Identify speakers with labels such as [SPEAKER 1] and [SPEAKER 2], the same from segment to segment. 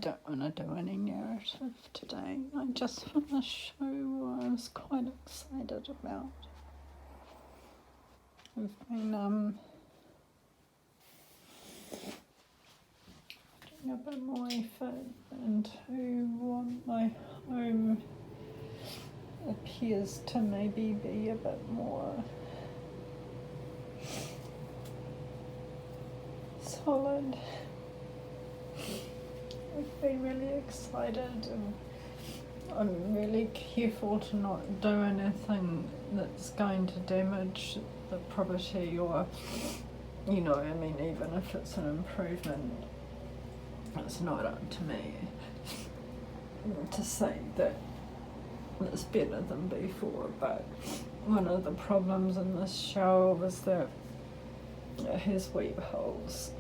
[SPEAKER 1] don't want to do any narrative today. I just want to show I was quite excited about. I've been putting a bit more effort into what my home appears to maybe be a bit more solid. I've been really excited, and I'm really careful to not do anything that's going to damage the property, or, you know, I mean, even if it's an improvement, it's not up to me to say that it's better than before. But one of the problems in this shower was that it has weep holes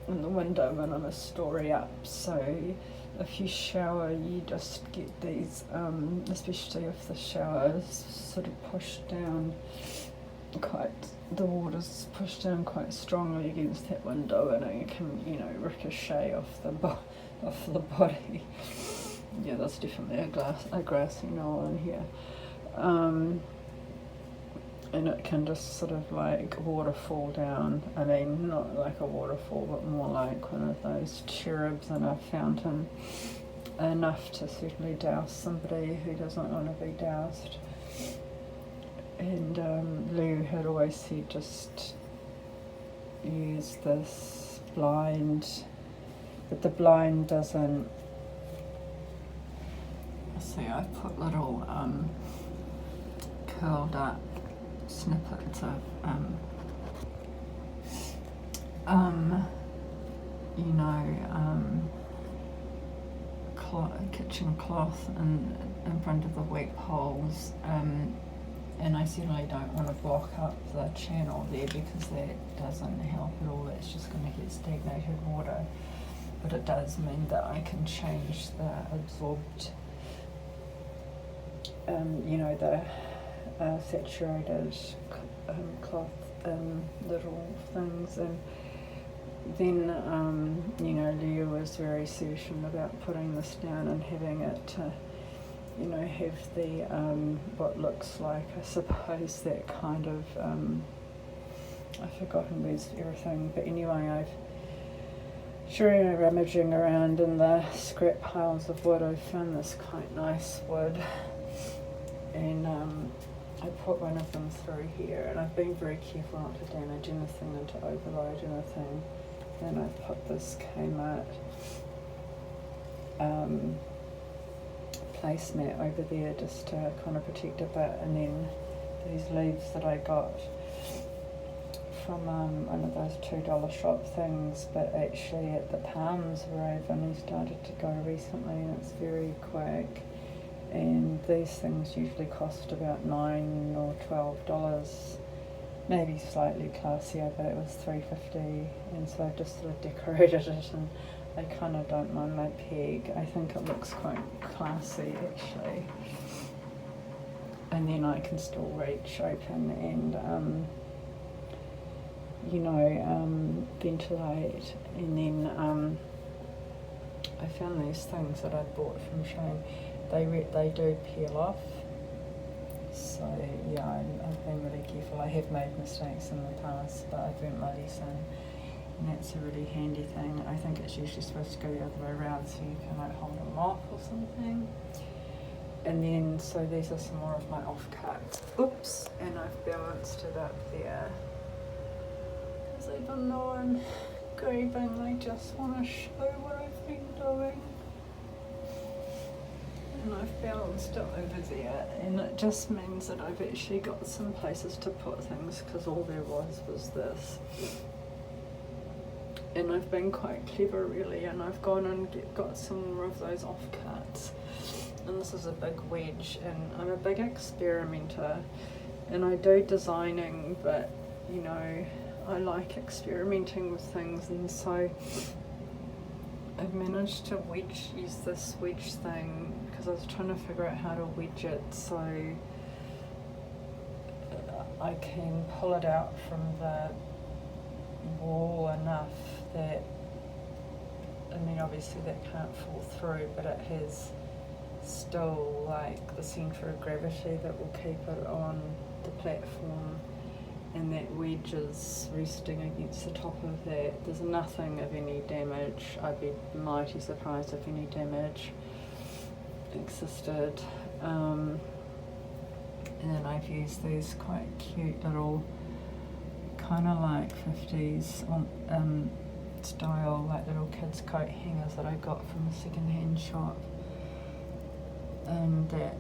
[SPEAKER 1] in the window and I'm a story up, so if you shower you just get these, especially if the shower is sort of pushed down the water's pushed down quite strongly against that window, and it can, you know, ricochet off the body. Yeah, that's definitely a grassy knoll in here. And it can just sort of like waterfall down. I mean, not like a waterfall, but more like one of those cherubs in a fountain. Enough to certainly douse somebody who doesn't want to be doused. And Lou had always said just use this blind, but the blind doesn't. See, I put little curled up snippets of kitchen cloth in front of the weep holes, and I certainly don't want to block up the channel there, because that doesn't help at all. It's just going to get stagnated water, but it does mean that I can change the absorbed, the saturated cloth little things. And then Leo was very certain about putting this down and having it to, have the what looks like, I suppose, that kind of I've forgotten where's everything, but anyway, I've rummaging around in the scrap piles of wood, I found this quite nice wood, and I put one of them through here, and I've been very careful not to damage anything and to overload anything. Then I put this Kmart placemat over there just to kind of protect a bit, and then these leaves that I got from one of those $2 shop things, but actually at the palms where I've only started to go recently, and it's very quick. And these things usually cost about $9 or $12, maybe slightly classier, but it was $3.50, and so I've just sort of decorated it, and I kind of don't mind my peg. I think it looks quite classy actually. And then I can still reach open and ventilate. And then I found these things that I bought from Shane. They do peel off. So yeah, I've been really careful. I have made mistakes in the past, but I've learnt my lesson, and that's a really handy thing. I think it's usually supposed to go the other way around, so you can like hold them off or something. And then, so these are some more of my offcuts. Oops, and I've balanced it up there. Because even though I'm grieving, I just want to show what I've been doing. And I've balanced it over there, and it just means that I've actually got some places to put things, because all there was this. And I've been quite clever really, and I've gone and got some more of those offcuts. And this is a big wedge, and I'm a big experimenter, and I do designing, but I like experimenting with things, and so I've managed to use this wedge thing, because I was trying to figure out how to wedge it so I can pull it out from the wall enough that I mean obviously that can't fall through, but it has still like the centre of gravity that will keep it on the platform, and that wedge is resting against the top of that. There's nothing of any damage. I'd be mighty surprised if any damage existed. And then I've used these quite cute little kind of like 50s style like little kids coat hangers that I got from a second-hand shop, and that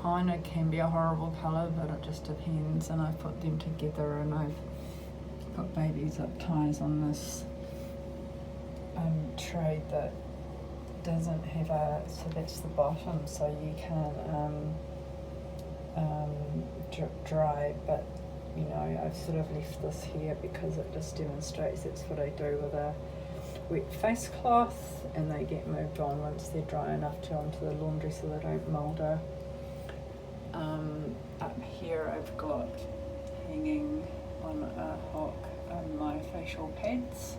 [SPEAKER 1] kind of can be a horrible colour, but it just depends. And I put them together, and I've put baby zip ties on this tray that doesn't have a, so that's the bottom, so you can dry, but you know, I've sort of left this here because it just demonstrates that's what I do with a wet face cloth, and they get moved on once they're dry enough to onto the laundry so they don't moulder. Up here I've got hanging on a hook my facial pads,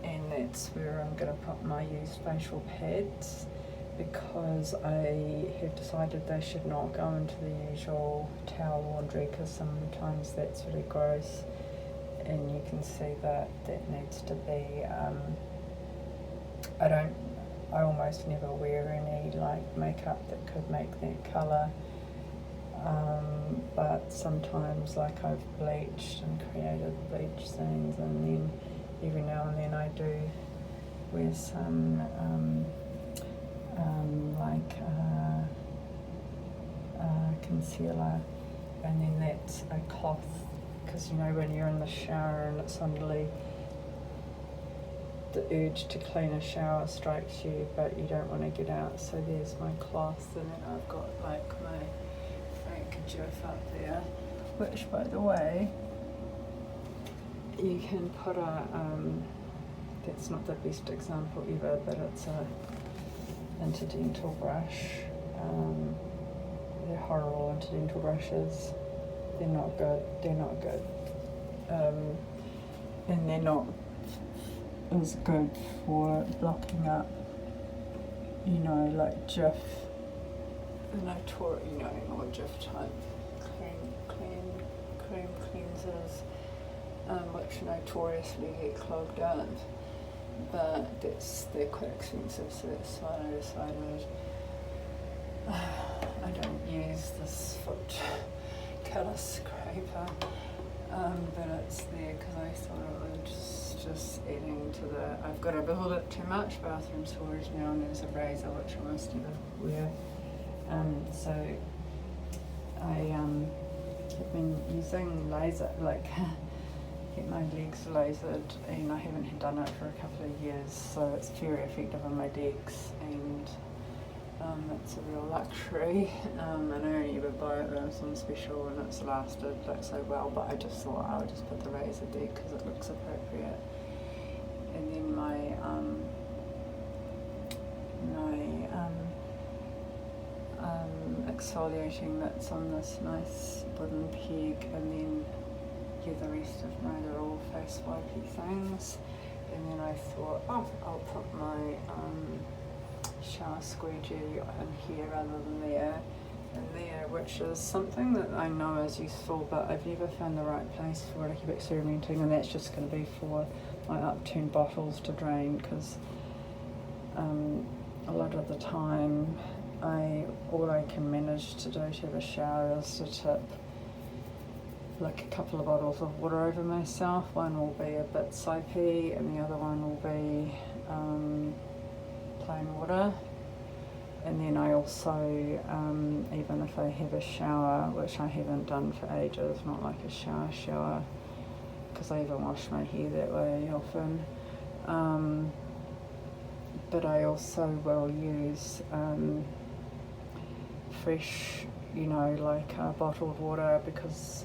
[SPEAKER 1] and that's where I'm going to put my used facial pads, because I have decided they should not go into the usual towel laundry, because sometimes that's really gross, and you can see that that needs to be, I almost never wear any like makeup that could make that colour, but sometimes like I've bleached and created bleach things, and then every now and then I do wear some concealer, and then that's a cloth, because you know when you're in the shower and it's suddenly the urge to clean a shower strikes you, but you don't want to get out, so there's my cloth, and then I've got like my handkerchief up there, which by the way you can put a that's not the best example ever, but it's a interdental brush. They're horrible interdental brushes. They're not good. And they're not as good for blocking up, you know, like Jif, or Jif type cream cleansers, which notoriously get clogged up. But they're quite expensive, so that's why I decided I don't use this foot colour scraper, but it's there because I thought it was just adding to the, I've got a little bit too much bathroom storage now, and there's a razor which I must never wear, so I have been using laser, like get my legs lasered, and I haven't done it for a couple of years, so it's very effective on my legs, and it's a real luxury, and I only ever buy it when it's on special, and it's lasted like so well, but I just thought I would just put the razor there because it looks appropriate. And then my exfoliating that's on this nice wooden peg, and then the rest of my little face wipey things, and then I thought, I'll put my shower squeegee in here rather than there, which is something that I know is useful, but I've never found the right place for it. I keep experimenting, and that's just going to be for my upturned bottles to drain, because a lot of the time all I can manage to do to have a shower is to tip like a couple of bottles of water over myself. One will be a bit soapy, and the other one will be plain water. And then I also, even if I have a shower, which I haven't done for ages, not like a shower, because I even wash my hair that way often, but I also will use fresh, like bottled water, because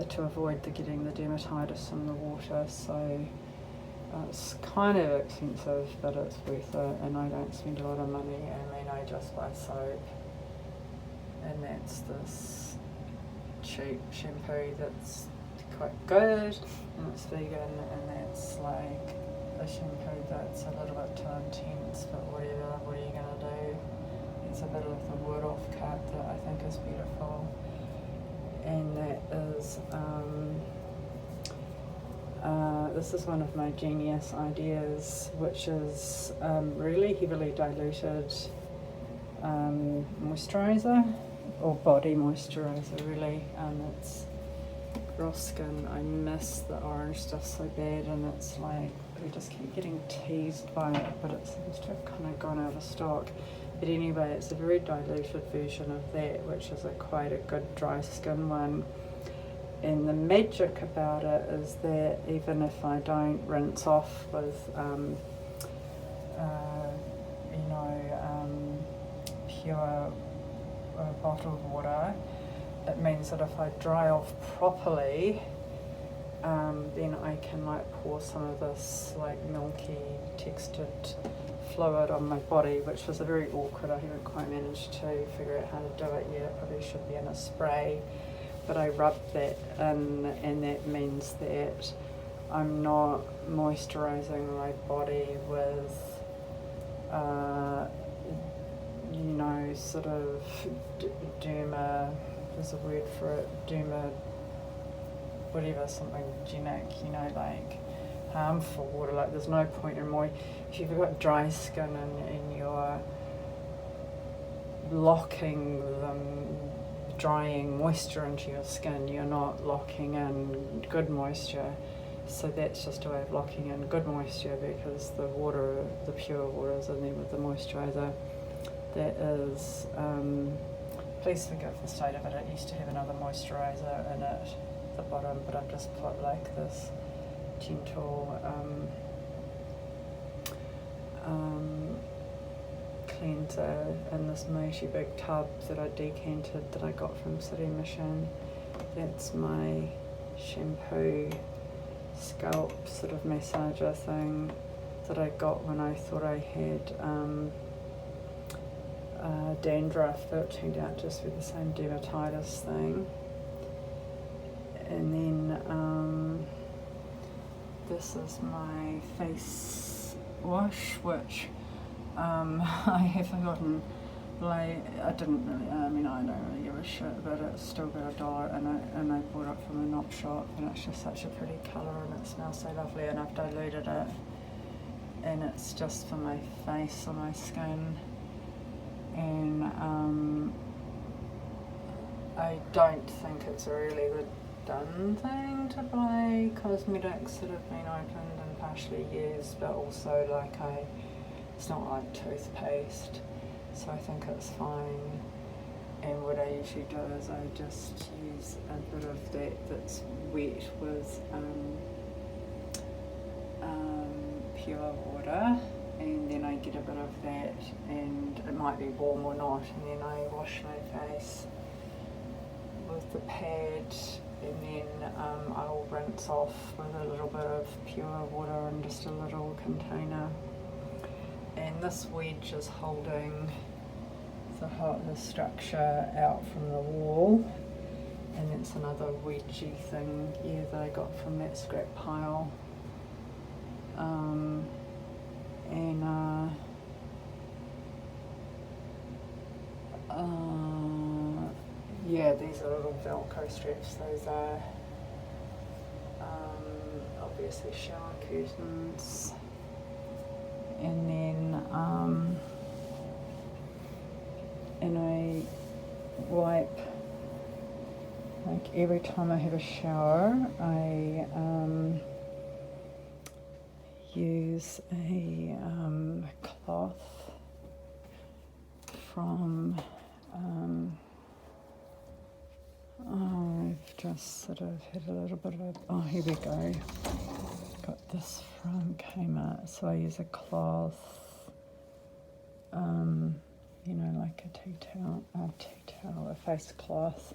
[SPEAKER 1] to avoid getting the dermatitis from the water. So it's kind of expensive, but it's worth it, and I don't spend a lot of money. I mean, I just buy soap, and that's this cheap shampoo that's
[SPEAKER 2] quite good, and it's vegan, and that's like a shampoo that's a little bit too intense, but whatever, what are you going to do? It's a bit of the wood Offcut that I think is beautiful, and that is, this is one of my genius ideas, which is really heavily diluted moisturiser, or body moisturiser really. It's raw skin. I miss the orange stuff so bad, and it's like we just keep getting teased by it, but it seems to have kind of gone out of stock. But anyway, it's a very diluted version of that, which is quite a good dry skin one. And the magic about it is that even if I don't rinse off with, pure bottled water, it means that if I dry off properly, then I can like pour some of this like milky textured fluid on my body, which was a very awkward. I haven't quite managed to figure out how to do it yet. Probably should be in a spray. But I rub that in, and that means that I'm not moisturising my body with, sort of derma, there's a word for it, derma, whatever, something genic, like harmful water. Like there's no point in if you've got dry skin and you're locking drying moisture into your skin, you're not locking in good moisture. So that's just a way of locking in good moisture, because the water, the pure water, is in there with the moisturiser. That is, please forgive the state of it. It used to have another moisturiser in it at the bottom, but I've just put like this gentle cleanser in this mighty big tub that I decanted, that I got from City Mission. That's my shampoo scalp sort of massager thing that I got when I thought I had dandruff, but it turned out just to be the same dermatitis thing. And then this is my face wash, which I have forgotten. I didn't really, I don't really give a shit, but it's still got $1 in it, and I bought it from a knob shop, and it's just such a pretty colour, and it smells so lovely, and I've diluted it, and it's just for my face or my skin. And I don't think it's a really good done thing to buy cosmetics that have been opened and partially used, but also it's not like toothpaste, so I think it's fine. And what I usually do is I just use a bit of that's wet with pure water, and then I get a bit of that, and it might be warm or not, and then I wash my face with the pad, and then I'll rinse off with a little bit of pure water in just a little container. And this wedge is holding the structure out from the wall, and it's another wedgy thing that I got from that scrap pile. These are little Velcro straps. Those are obviously shower curtains. And then and I wipe, like every time I have a shower, I use a cloth from I've just sort of had a little bit of, here we go. Got this from Kmart. So I use a cloth, like a tea towel, a face cloth.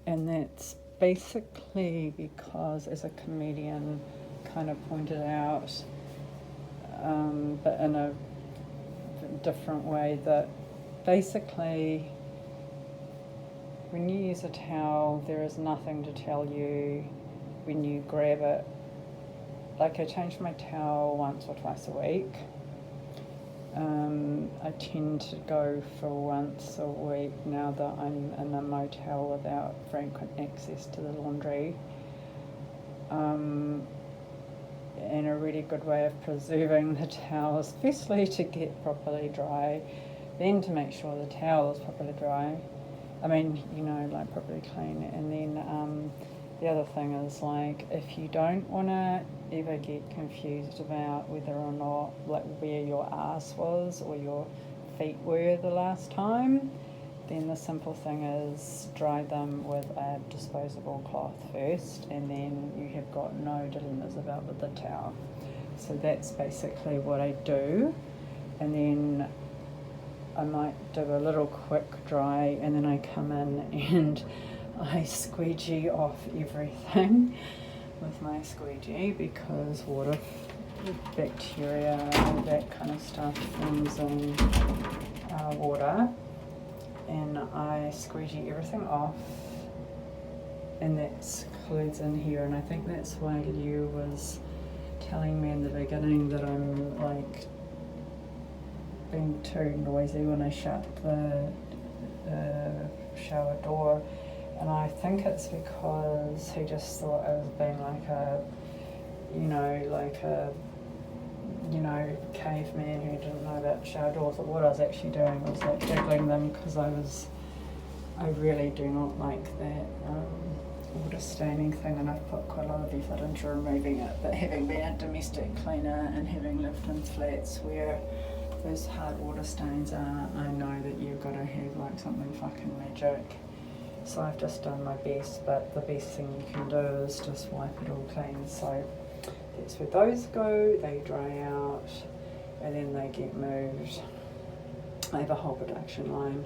[SPEAKER 2] And that's basically because, as a comedian kind of pointed out, but in a different way, that basically when you use a towel, there is nothing to tell you when you grab it, like I change my towel once or twice a week. I tend to go for once a week now that I'm in a motel without frequent access to the laundry. And a really good way of preserving the towels, firstly to get properly dry, then to make sure the towel is properly dry. I mean, you know, like properly clean. And then the other thing is, like, if you don't want to ever get confused about whether or not, like, where your ass was or your feet were the last time, then the simple thing is dry them with a disposable cloth first, and then you have got no dilemmas about with the towel. So that's basically what I do. And then I might do a little quick dry, and then I come in and I squeegee off everything with my squeegee, because water, bacteria, all that kind of stuff forms in water. And I squeegee everything off, and that includes in here. And I think that's why Liu was telling me in the beginning that I'm like being too noisy when I shut the shower door. And I think it's because he just thought I was being like a, caveman who didn't know about shower doors. But what I was actually doing was like jiggling them, because I really do not like that water staining thing, and I've put quite a lot of effort into removing it. But having been a domestic cleaner and having lived in flats where those hard water stains are, I know that you've got to have like something fucking magic. So I've just done my best, but the best thing you can do is just wipe it all clean. So that's where those go, they dry out, and then they get moved. I have a whole production line,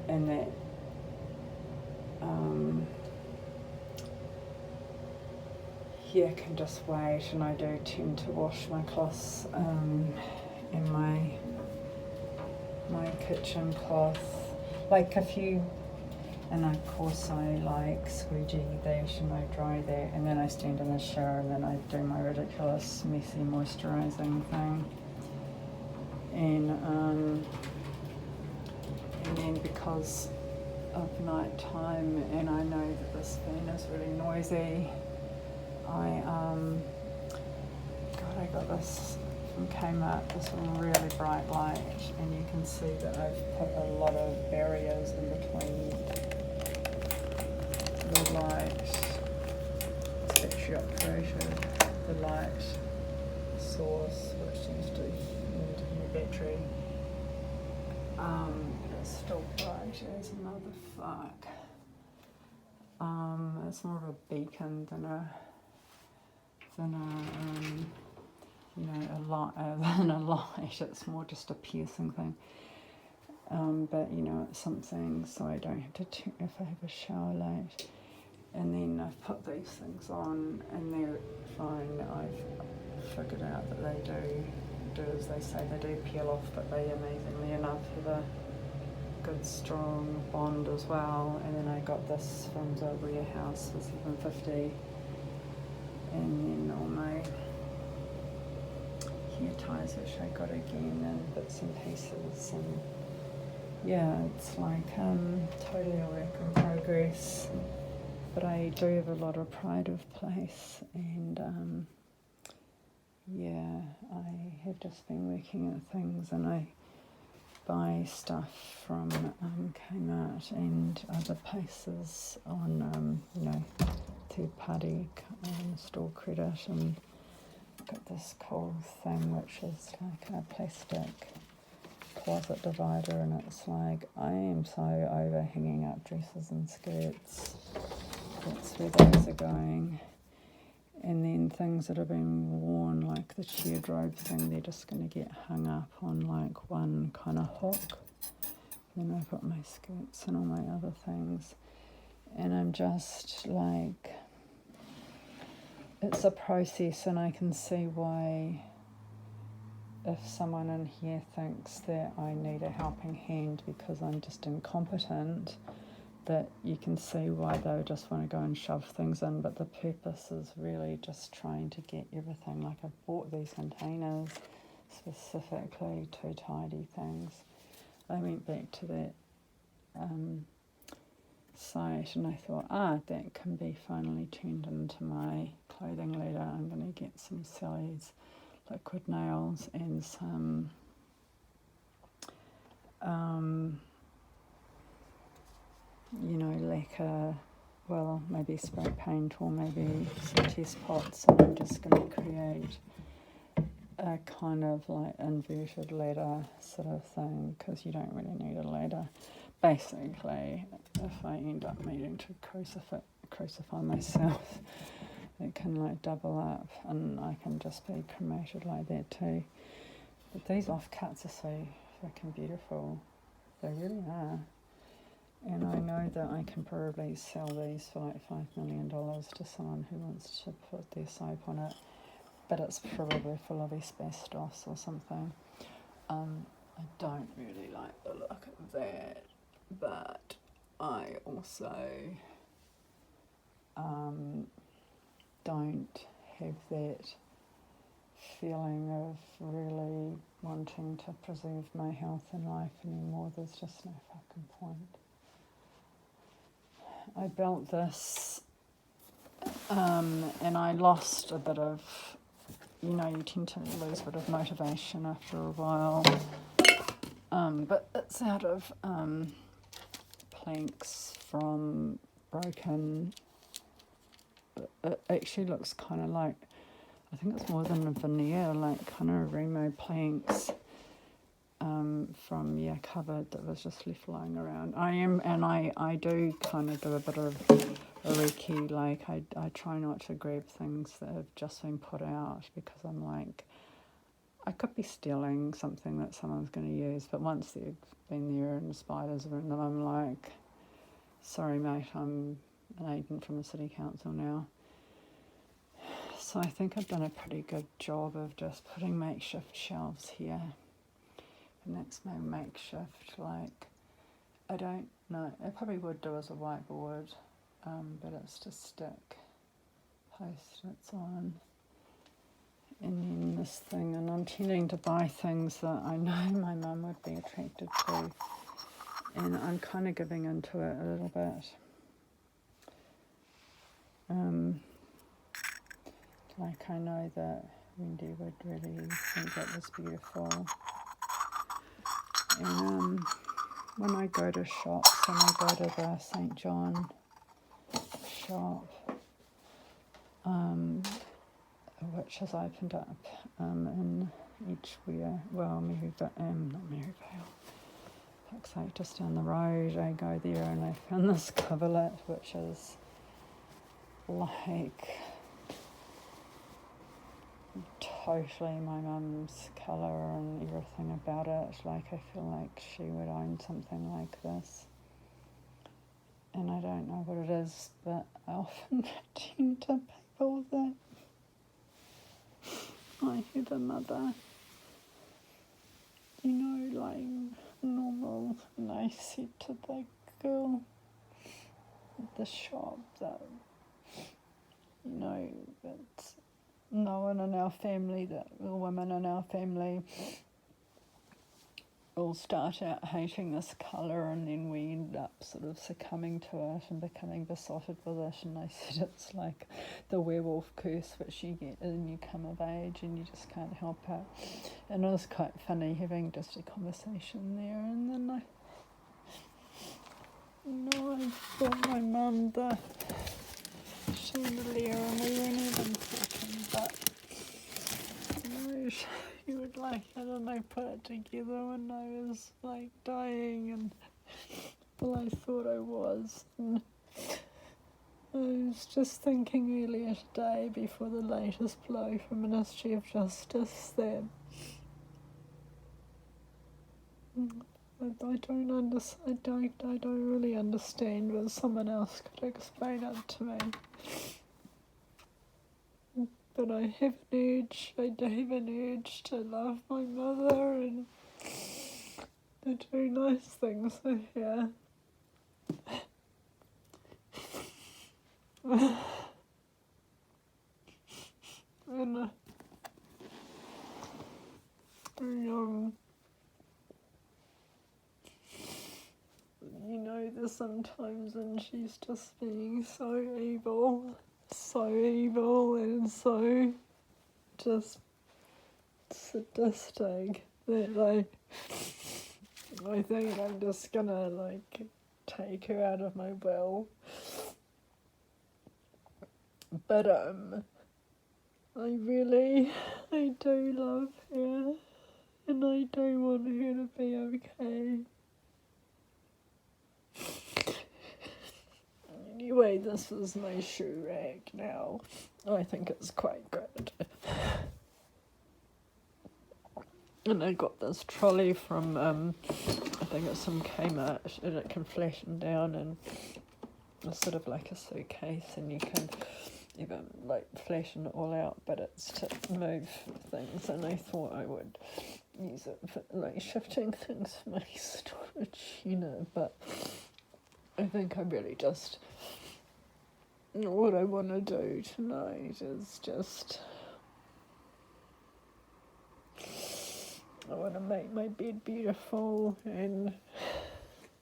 [SPEAKER 2] and that can just wait. And I do tend to wash my cloths in my kitchen cloth, like a few. And of course I like squeegee that, and I dry that, and then I stand in the shower, and then I do my ridiculous messy moisturising thing. And then because of night time, and I know that this fan is really noisy, I got this from Kmart, this really bright light, and you can see that I've put a lot of barriers in between the light. It's actually upgraded the light source, which seems to need a new battery. It's still bright as a motherfuck. It's more of a beacon than a light. It's more just a piercing thing. But it's something, so I don't have to check if I have a shower late. And then I've put these things on, and they're fine. I've figured out that they do as they say. They do peel off, but they amazingly enough have a good strong bond as well. And then I got this from the warehouse for $7.50. And then all my hair ties, which I got again in bits and pieces, and yeah, it's like totally a work in progress. But I do have a lot of pride of place, and I have just been working at things, and I buy stuff from Kmart and other places on third-party store credit, and got this cool thing which is like a plastic closet divider, and it's like, I am so over hanging up dresses and skirts. That's where those are going. And then things that have been worn, like the teardrop thing, they're just going to get hung up on like one kind of hook. Then I've got my skirts and all my other things. And I'm just like, it's a process, and I can see why if someone in here thinks that I need a helping hand because I'm just incompetent, that you can see why they would just want to go and shove things in, but the purpose is really just trying to get everything. Like, I bought these containers specifically to tidy things. I went back to that site and I thought, that can be finally turned into my clothing leader. I'm going to get some Sally's liquid nails and some lacquer, well, maybe spray paint or maybe some test pots. So I'm just going to create a kind of like inverted ladder sort of thing, because you don't really need a ladder. Basically, if I end up needing to crucify myself, it can like double up and I can just be cremated like that too. But these offcuts are so freaking beautiful. They really are. And I know that I can probably sell these for like $5 million to someone who wants to put their soap on it, but it's probably full of asbestos or something. I don't really like the look of that, but I also don't have that feeling of really wanting to preserve my health and life anymore. There's just no fucking point. I built this and I lost a bit of, you tend to lose a bit of motivation after a while, but it's out of planks from broken, it actually looks kind of like, I think it's more than a veneer, like kind of Remo planks from Coverlet that was just left lying around. I do kind of do a bit of a recce, like I try not to grab things that have just been put out, because I'm like, I could be stealing something that someone's going to use, but once they've been there and the spiders are in them, I'm like, sorry mate, I'm an agent from the city council now. So I think I've done a pretty good job of just putting makeshift shelves here. And that's my makeshift, like, I don't know, I probably would do as a whiteboard, but it's to stick post-its on. And then this thing, and I'm tending to buy things that I know my mum would be attracted to, and I'm kind of giving into it a little bit. Like, I know that Wendy would really think it was beautiful. And when I go to shops, and I go to the St. John shop, which has opened up in Edgeware, well, not Maryvale, fuck's sake, just down the road. I go there and I found this Coverlet, which is like totally my mum's colour and everything about it. Like, I feel like she would own something like this. And I don't know what it is, but I often pretend to people that I had a mother, like normal, and I said to the girl at the shop that, it's no one in our family, that the women in our family all start out hating this colour, and then we end up sort of succumbing to it and becoming besotted with it. And I said it's like the werewolf curse, which you get when you come of age and you just can't help it. And it was quite funny having just a conversation there. And then I bought my mum the chandelier, and we weren't even talking, but she would, like, I don't know, put it together when I was like dying, and well, I thought I was. And I was just thinking earlier today, before the latest blow from Ministry of Justice, that I don't really understand, but someone else could explain it to me. But I have an urge to love my mother and to do nice things for her.
[SPEAKER 1] and you know, there's sometimes when she's just being so evil and so just sadistic that I think I'm just gonna like take her out of my will. But I do love her, and I do want her to be okay. Anyway, this is my shoe rack now. I think it's quite good. And I got this trolley from, I think it's some Kmart, and it can flatten down, and it's sort of like a suitcase, and you can even like flatten it all out, but it's to move things, and I thought I would use it for like shifting things for my storage unit, but I think I really just, what I want to do tonight is just, I want to make my bed beautiful, and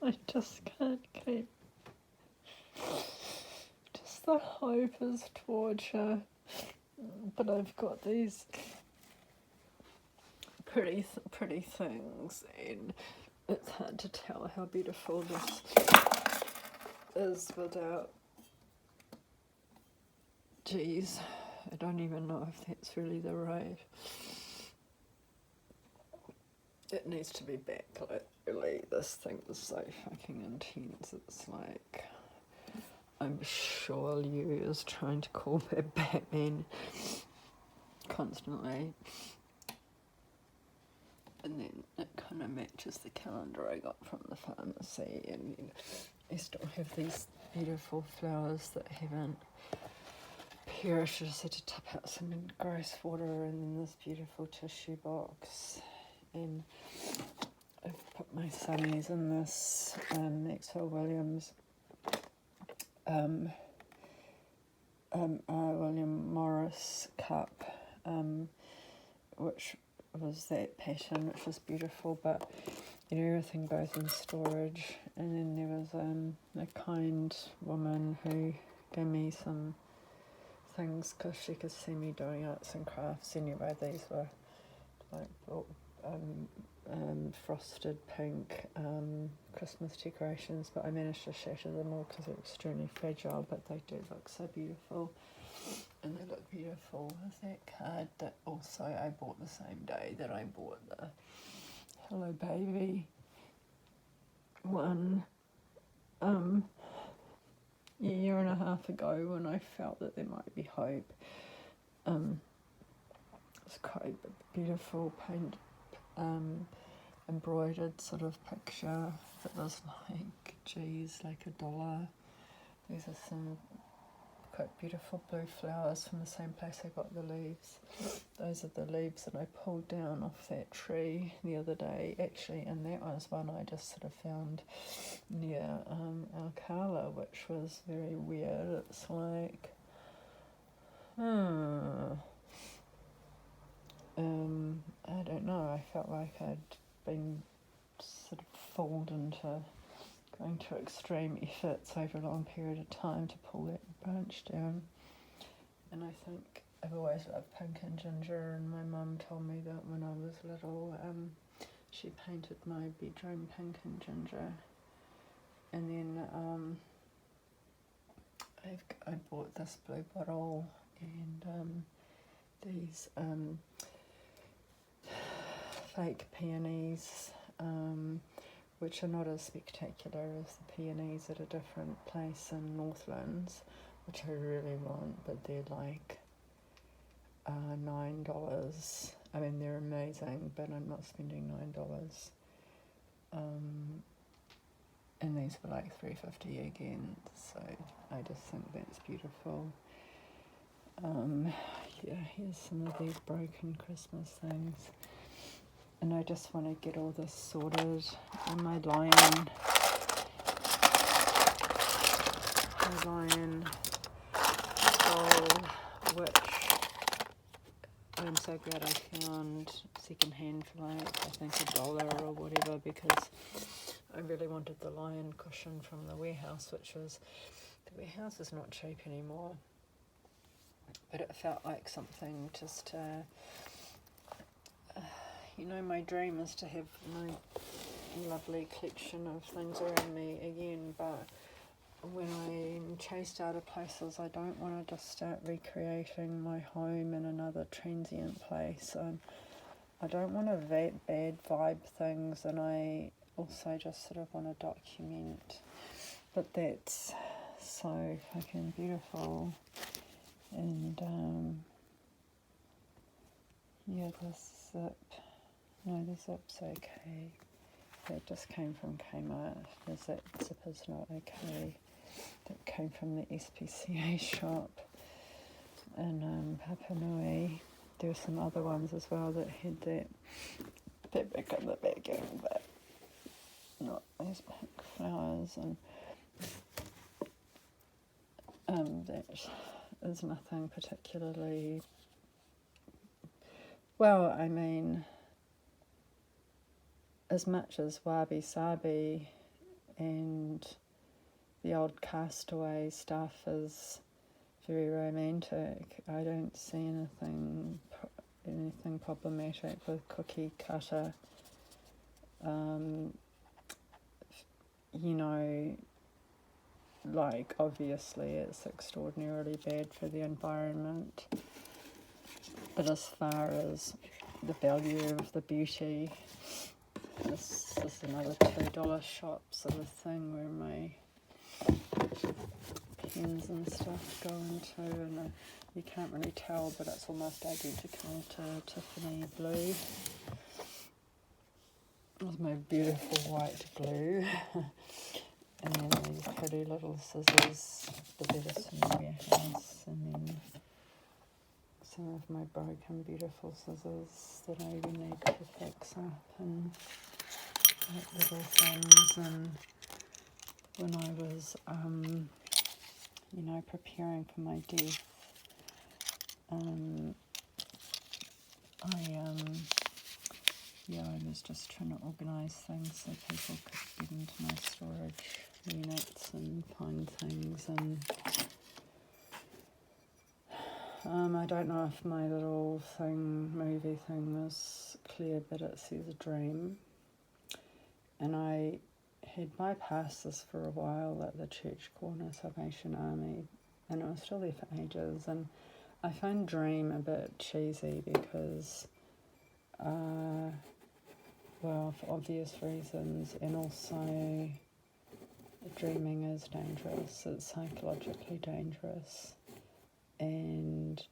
[SPEAKER 1] I just can't keep. Just the hope is torture, but I've got these pretty things, and it's hard to tell how beautiful this is without. Geez, I don't even know if that's really the right. It needs to be backlit, really. This thing is so fucking intense. It's like, I'm sure Liu is trying to call me Batman constantly. And then it kind of matches the calendar I got from the pharmacy. And then I still have these beautiful flowers that haven't perished. I just had to tip out some gross water, and then this beautiful tissue box. And I've put my sunnies in this Maxwell Williams William Morris cup, which was that pattern, which was beautiful, but you know, everything goes in storage. And then there was a kind woman who gave me some things because she could see me doing arts and crafts. Anyway, these were like frosted pink Christmas decorations, but I managed to shatter them all because they're extremely fragile, but they do look so beautiful. And they look beautiful with that card that also I bought the same day that I bought the Hello Baby one a year and a half ago, when I felt that there might be hope. It's quite a beautiful embroidered sort of picture that was like, geez, like $1. These are some quite beautiful blue flowers from the same place I got the leaves. Those are the leaves that I pulled down off that tree the other day, actually, and that was one I just sort of found near Alcala, which was very weird. It's like, I don't know, I felt like I'd been sort of fooled into going to extreme efforts over a long period of time to pull that branch down. And I think I've always loved pink and ginger, and my mum told me that when I was little, she painted my bedroom pink and ginger. And then I bought this blue bottle and these fake peonies, which are not as spectacular as the peonies at a different place in Northlands, which I really want, but they're like $9. I mean, they're amazing, but I'm not spending $9. And these were like $3.50 again, so I just think that's beautiful. Yeah, here's some of these broken Christmas things. And I just want to get all this sorted. And my lion which I'm so glad I found secondhand for like, I think $1 or whatever, because I really wanted the lion cushion from the warehouse, the warehouse is not cheap anymore, but it felt like something just to, my dream is to have my lovely collection of things around me again, but when I'm chased out of places, I don't want to just start recreating my home in another transient place. I don't want to bad vibe things, and I also just sort of want to document. But that's so fucking beautiful. And yeah, the zip's okay. That just came from Kmart. The zip is not okay. That came from the SPCA shop in Papua Nui. There were some other ones as well that had that fabric on the backing, but not these pink flowers. And that is nothing particularly. Well, I mean, as much as Wabi Sabi and the old Castaway stuff is very romantic, I don't see anything problematic with cookie cutter. Like obviously it's extraordinarily bad for the environment, but as far as the value of the beauty, this is another $2 shop sort of thing where my pens and stuff go into, and you can't really tell, but it's almost identical to Tiffany blue. With my beautiful white glue. And then these pretty little scissors, the Medicine Warehouse, and then some of my broken beautiful scissors that I even need to fix up, and like little things. And when I was, preparing for my death, I was just trying to organise things so people could get into my storage units and find things, and I don't know if my little movie thing was clear, but it says dream, and I had bypassed this for a while at the Church Corner Salvation Army, and it was still there for ages, and I find dream a bit cheesy because for obvious reasons, and also dreaming is dangerous, it's psychologically dangerous, and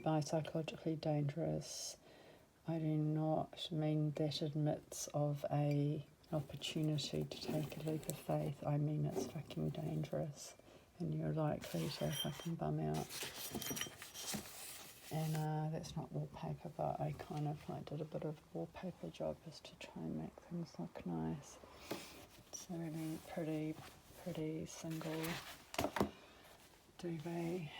[SPEAKER 1] by psychologically dangerous, I do not mean that admits of an opportunity to take a leap of faith. I mean it's fucking dangerous, and you're likely to fucking bum out. And that's not wallpaper, but I kind of did a bit of a wallpaper job just to try and make things look nice. It's a really pretty single duvet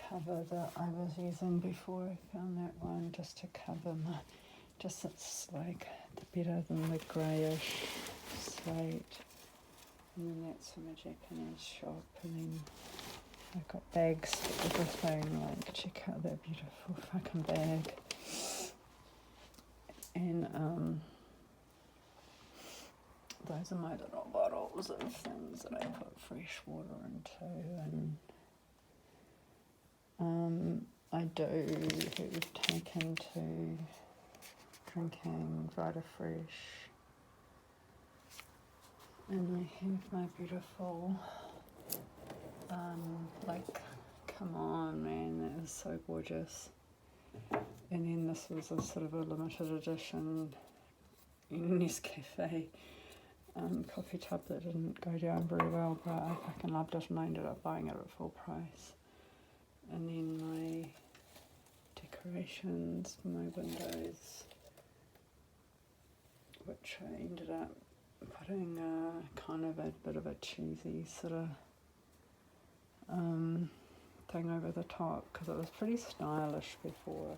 [SPEAKER 1] cover that I was using before I found that one, just to cover it's like better than the greyish slate. And then that's from a Japanese shop, and then I've got bags for everything, check out that beautiful fucking bag. And those are my little bottles of things that I put fresh water into, and I have taken to drinking Vita Fresh, and I have my beautiful come on man, that is so gorgeous. And then this was a sort of a limited edition Nescafe coffee tub that didn't go down very well, but I fucking loved it, and I ended up buying it at full price. And then my decorations for my windows, which I ended up putting kind of a bit of a cheesy sort of
[SPEAKER 2] thing over the top because it was pretty stylish before,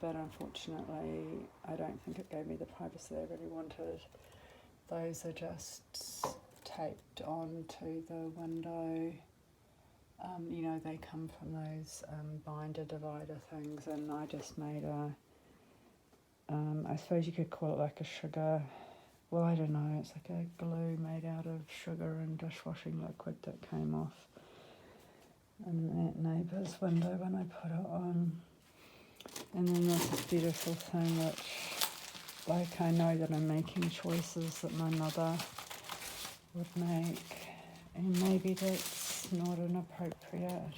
[SPEAKER 2] but unfortunately I don't think it gave me the privacy I really wanted. Those are just taped onto the window. You know, they come from those binder divider things, and I just made a, I suppose you could call it like a sugar, well, I don't know, it's like a glue made out of sugar and dishwashing liquid that came off in that neighbour's window when I put it on. And then there's this beautiful thing which, like, I know that I'm making choices that my mother would make, and maybe that's not inappropriate.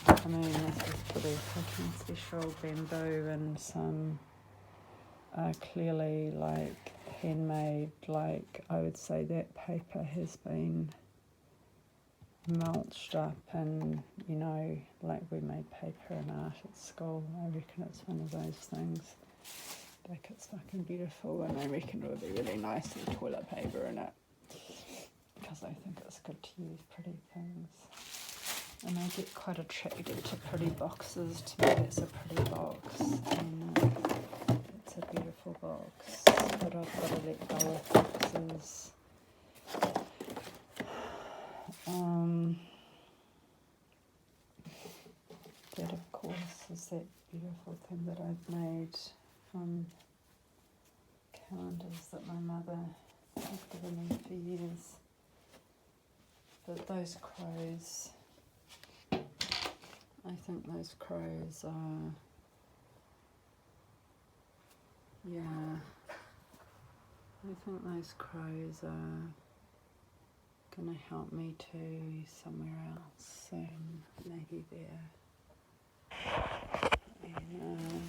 [SPEAKER 2] I mean, this is pretty fucking special bamboo and some clearly like handmade, like I would say that paper has been mulched up, and you know, like we made paper and art at school. I reckon it's one of those things. Like, it's fucking beautiful, and I reckon it would be really nice with toilet paper in it, because I think it's good to use pretty things. And I get quite attracted to pretty boxes. To me, it's a pretty box, and it's a beautiful box, but I've got to let go of boxes. That, of course, is that beautiful thing that I've made from calendars that my mother has given me for years. But those crows, I think those crows are, yeah, I think those crows are going to help me to somewhere else soon, maybe there. And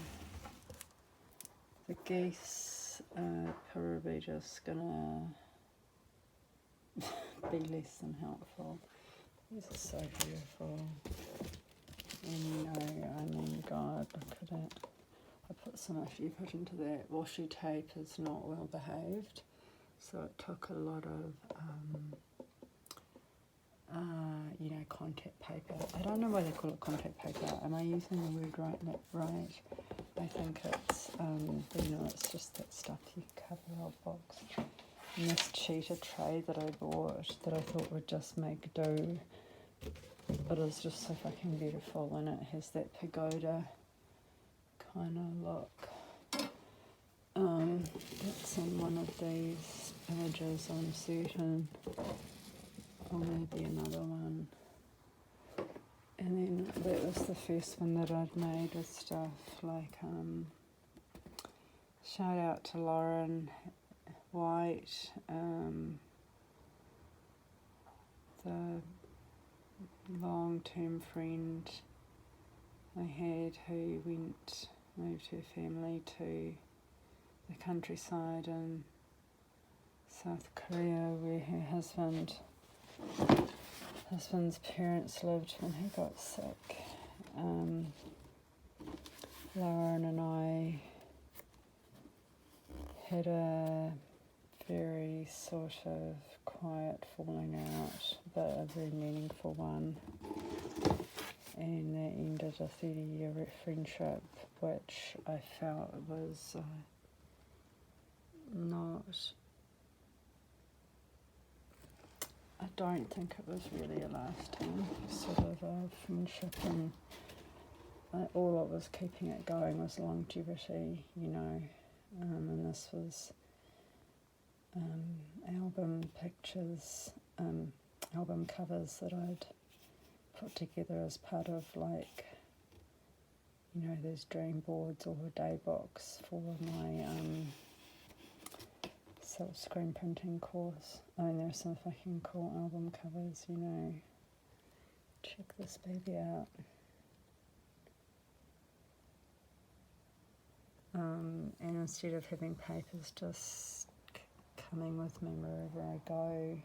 [SPEAKER 2] the geese are probably just gonna be less than helpful. These are so beautiful. And you know, I mean, God, look at it. I put some effort into that. Washi tape is not well behaved, so it took a lot of you know, contact paper. I don't know why they call it contact paper. Am I using the word right? I think it's, you know, it's just that stuff you cover a box. And this cheetah tray that I bought that I thought would just make do, but it's just so fucking beautiful, and it has that pagoda kind of look. That's in one of these images, I'm certain. Or maybe another one. And then that was the first one that I'd made with stuff like, shout out to Lauren White, the long-term friend I had who moved her family to the countryside in South Korea, where her husband's parents lived when he got sick. Lauren and I had a very sort of quiet falling out, but a very meaningful one, and that ended a 30-year friendship, which I felt was I don't think it was really a lasting sort of a friendship, and all that was keeping it going was longevity, you know, and this was album pictures, album covers that I'd put together as part of, like, you know, those dream boards or a day box for my silk-screen printing course. I mean, there are some fucking cool album covers, you know. Check this baby out. And instead of having papers just coming with me wherever I go,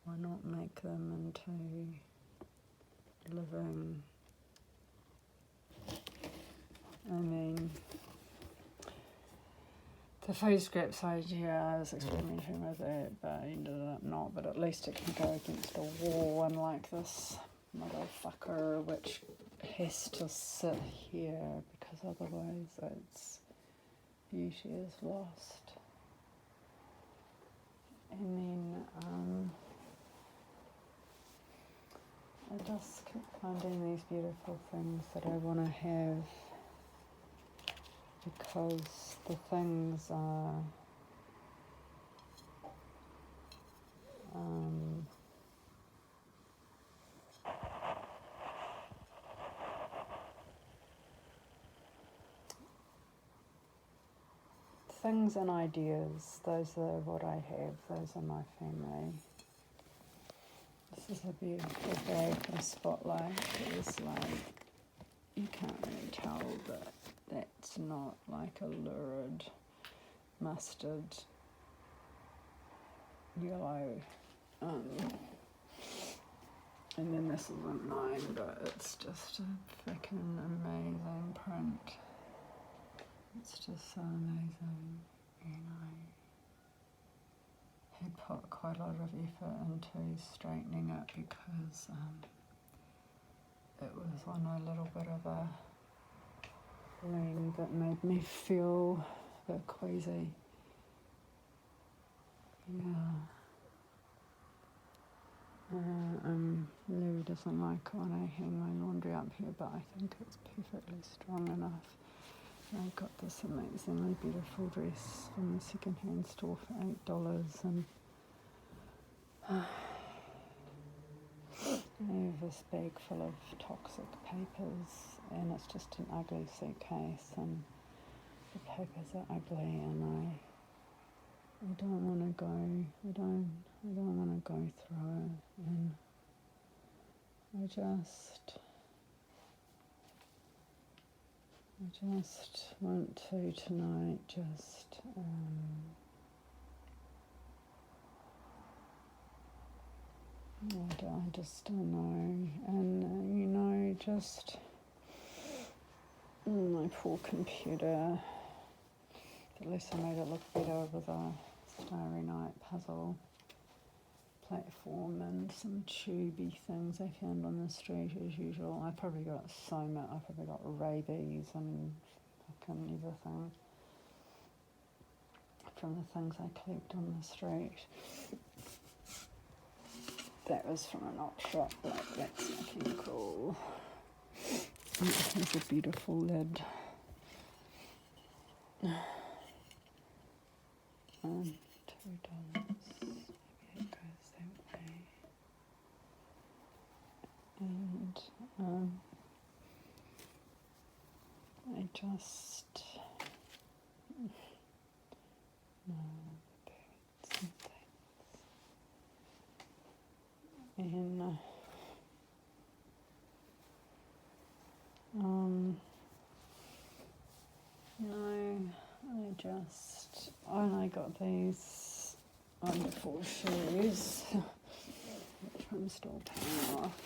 [SPEAKER 2] why not make them into living? I mean, The food scraps idea, I was experimenting with it, but I ended up not. But at least it can go against a wall, unlike this motherfucker, which has to sit here because otherwise its beauty is lost. And then I just keep finding these beautiful things that I want to have, because the things are things and ideas. Those are what I have. Those are my family. This is a beautiful bag from Spotlight. It's like, you can't really tell, but that's not like a lurid mustard yellow. And then this isn't mine, but it's just a freaking amazing print. It's just so amazing, and I had put quite a lot of effort into straightening it because it was on a little bit of a lean that made me feel a bit queasy. Yeah. Lou doesn't like when I hang my laundry up here, but I think it's perfectly strong enough. I got this amazingly beautiful dress from the second-hand store for $8, and I have this bag full of toxic papers, and it's just an ugly suitcase, and the papers are ugly, and I don't want to go. I don't want to go through it, and I just want to tonight just I just don't know, and just my poor computer. At least I made it look better with a Starry Night puzzle platform and some tubey things I found on the street as usual. I probably got I probably got rabies and fucking everything from the things I collect on the street. That was from an op shop, but that's looking cool. And it has a beautiful lid. $2. Maybe it goes that way. And I just no birds and things. And I got these wonderful shoes, which I'm still paying off.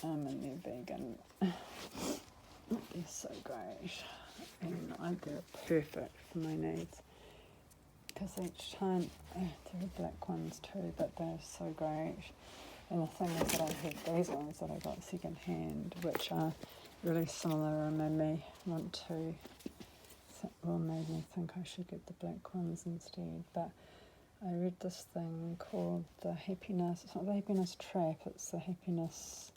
[SPEAKER 2] And they're vegan. They're so great, and they're perfect for my needs. Because each time, there are black ones too, but they're so great. And the thing is that I have these ones that I got second hand, which are really similar and made me made me think I should get the black ones instead. But I read this thing called it's not the happiness trap, it's the happiness,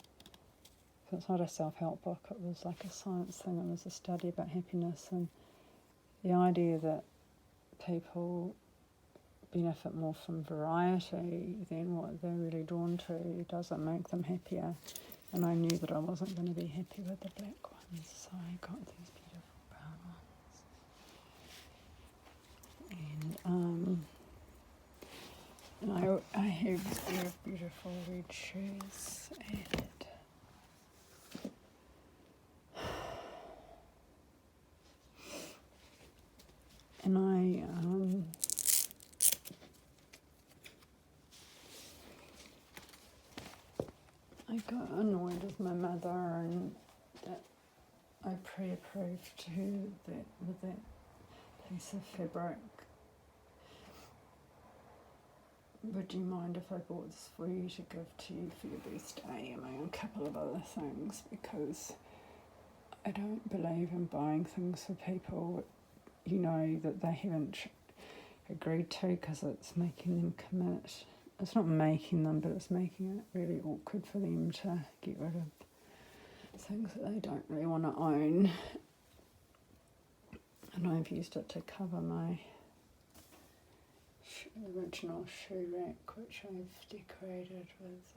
[SPEAKER 2] it's not a self-help book, it was like a science thing, it was a study about happiness, and the idea that people benefit more from variety than what they're really drawn to doesn't make them happier. And I knew that I wasn't going to be happy with the black ones, so I got these beautiful brown ones. And I have a pair of beautiful red shoes, and I got annoyed with my mother, and that I pre-approved her with that piece of fabric. Would you mind if I bought this for you to give to you for your birthday, among a couple of other things, because I don't believe in buying things for people, you know, that they haven't agreed to, because it's making them commit. It's not making them, but it's making it really awkward for them to get rid of things that they don't really want to own. And I've used it to cover my original shoe rack, which I've decorated with,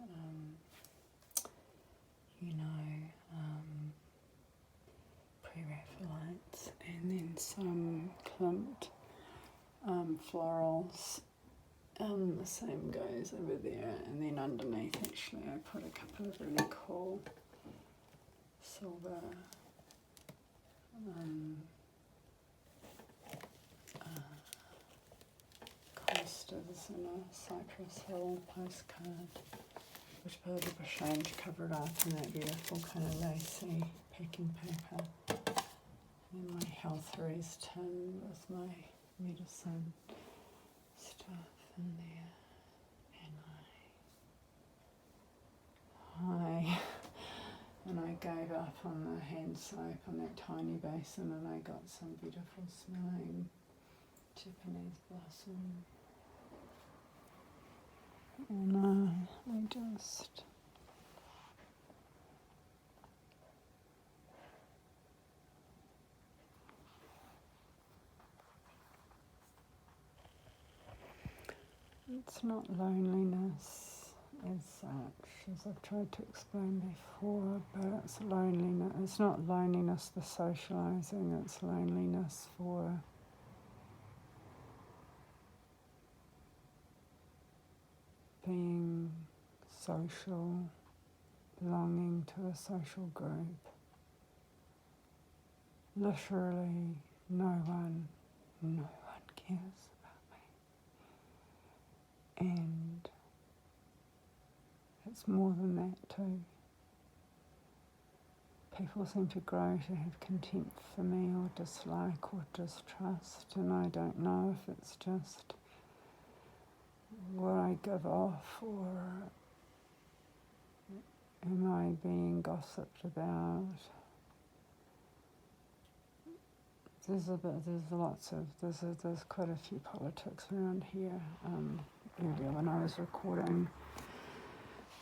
[SPEAKER 2] pre-Raphaelites, and then some Klimt florals. The same goes over there, and then underneath actually I put a couple of really cool silver coasters and a Cypress Hill postcard, which put a bit of shame to cover it up in that beautiful kind of lacy packing paper, and my health res tin with my medicine stuff in there, and I gave up on the hand soap on that tiny basin, and I got some beautiful smelling Japanese blossom. And I just it's not loneliness as such, as I've tried to explain before, but it's loneliness. It's not loneliness for socialising, it's loneliness for being social, belonging to a social group. Literally no one cares about me. And it's more than that too. People seem to grow to have contempt for me, or dislike, or distrust, and I don't know if it's just what I give off, or am I being gossiped about? There's quite a few politics around here. Earlier when I was recording,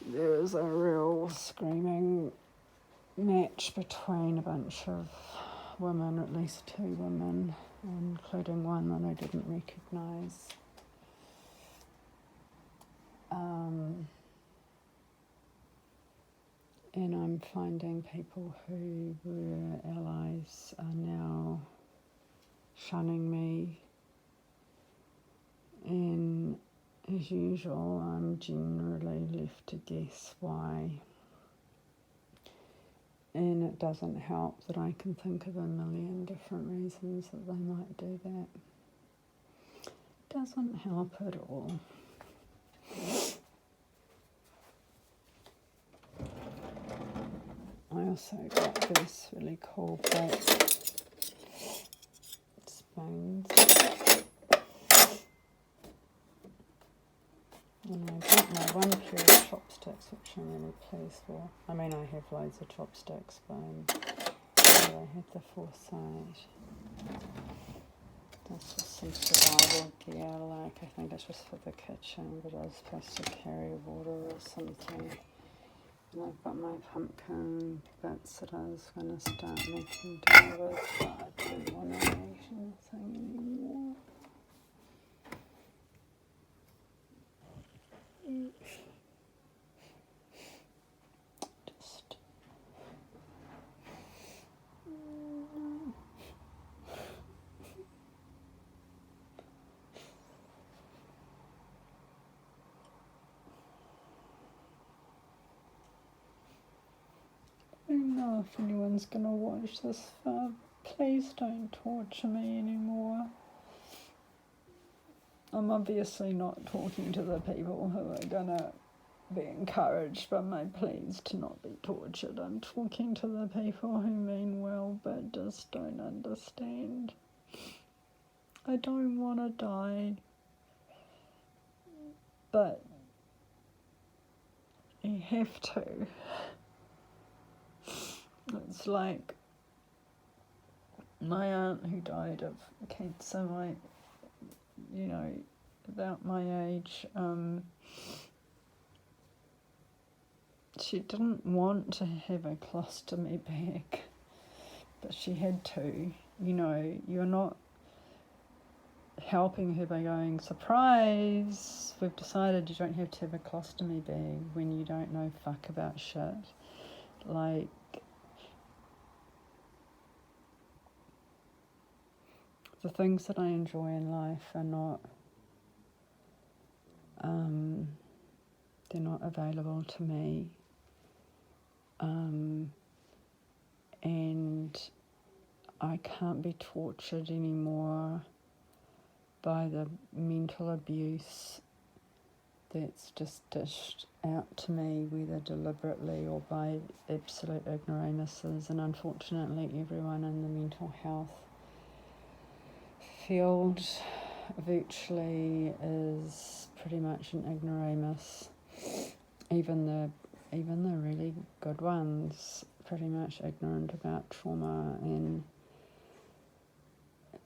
[SPEAKER 2] there was a real screaming match between a bunch of women, at least 2 women, including one that I didn't recognise. And I'm finding people who were allies are now shunning me, and as usual I'm generally left to guess why, and it doesn't help that I can think of a million different reasons that they might do that. Doesn't help at all. I also got this really cool black spoons, and I got my one pair of chopsticks, which I'm really pleased for. I mean, I have loads of chopsticks, but I had the foresight. That's just some survival gear, like I think it's just for the kitchen, but I was supposed to carry water or something. And I've got my pumpkin bits that I was going to start making do with, but I don't want to make anything anymore. Just I don't know if anyone's going to watch this far. Please don't torture me anymore. I'm obviously not talking to the people who are going to be encouraged by my pleas to not be tortured. I'm talking to the people who mean well but just don't understand.
[SPEAKER 1] I don't want to die. But you have to. It's like my aunt who died of cancer, about my age, she didn't want to have a colostomy bag, but she had to. You're not helping her by going, surprise, we've decided you don't have to have a colostomy bag when you don't know fuck about shit. Like, the things that I enjoy in life are not, they're not available to me. And I can't be tortured anymore by the mental abuse that's just dished out to me, whether deliberately or by absolute ignoramuses. And unfortunately, everyone in the mental health field virtually is pretty much an ignoramus. Even the really good ones, pretty much ignorant about trauma, and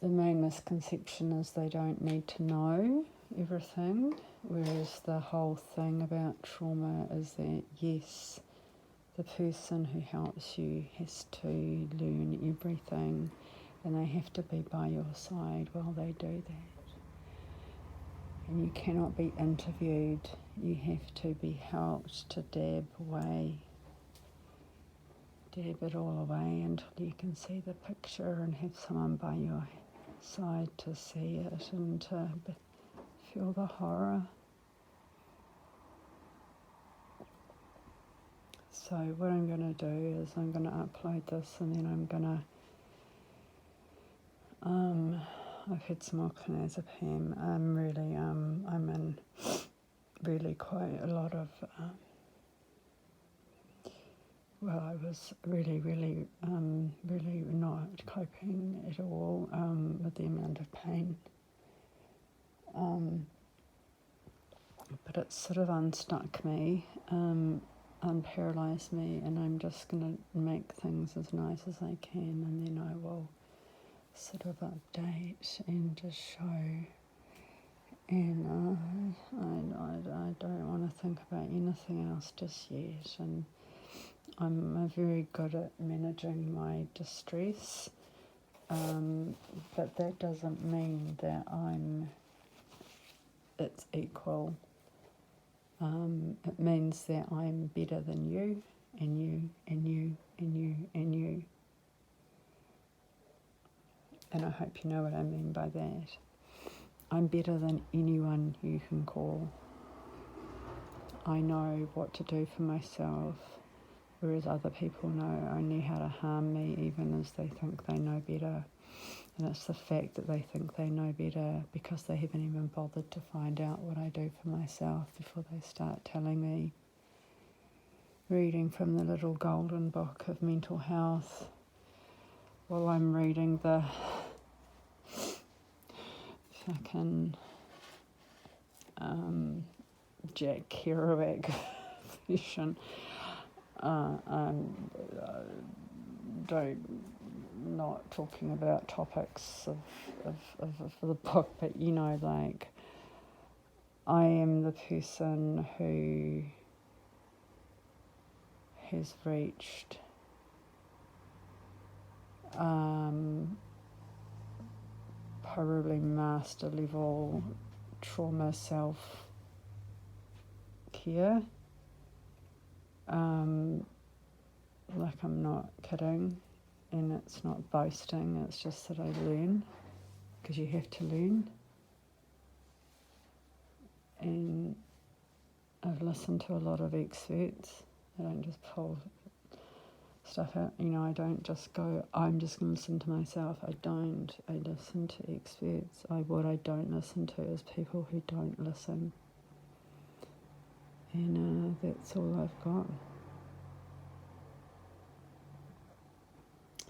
[SPEAKER 1] the main misconception is they don't need to know everything, whereas the whole thing about trauma is that, yes, the person who helps you has to learn everything, and they have to be by your side while they do that. And you cannot be interviewed, you have to be helped to dab it all away until you can see the picture and have someone by your side to see it and to feel the horror. So what I'm going to do is I'm going to upload this, and then I'm going to, I've had some more clonazepam. I'm in really quite a lot of, I was really not coping at all with the amount of pain. But it sort of unstuck me, unparalysed me, and I'm just going to make things as nice as I can, and then I will sort of update and just show. And I don't want to think about anything else just yet. And I'm very good at managing my distress, but that doesn't mean that it's equal. It means that I'm better than you, and you, and you, and you, and you. And I hope you know what I mean by that. I'm better than anyone you can call. I know what to do for myself, whereas other people know only how to harm me, even as they think they know better. And it's the fact that they think they know better because they haven't even bothered to find out what I do for myself before they start telling me. Reading from the little golden book of mental health, while I'm reading the fucking Jack Kerouac version. Not talking about topics of the book, but like, I am the person who has reached probably master level trauma self care. Like, I'm not kidding, and it's not boasting, it's just that I learn, because you have to learn. And I've listened to a lot of experts. I don't just pull stuff out, I don't just go, I'm just going to listen to myself. I don't. I listen to experts. What I don't listen to is people who don't listen. And that's all I've got.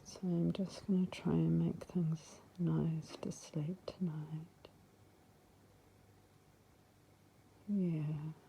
[SPEAKER 1] So I'm just going to try and make things nice to sleep tonight. Yeah.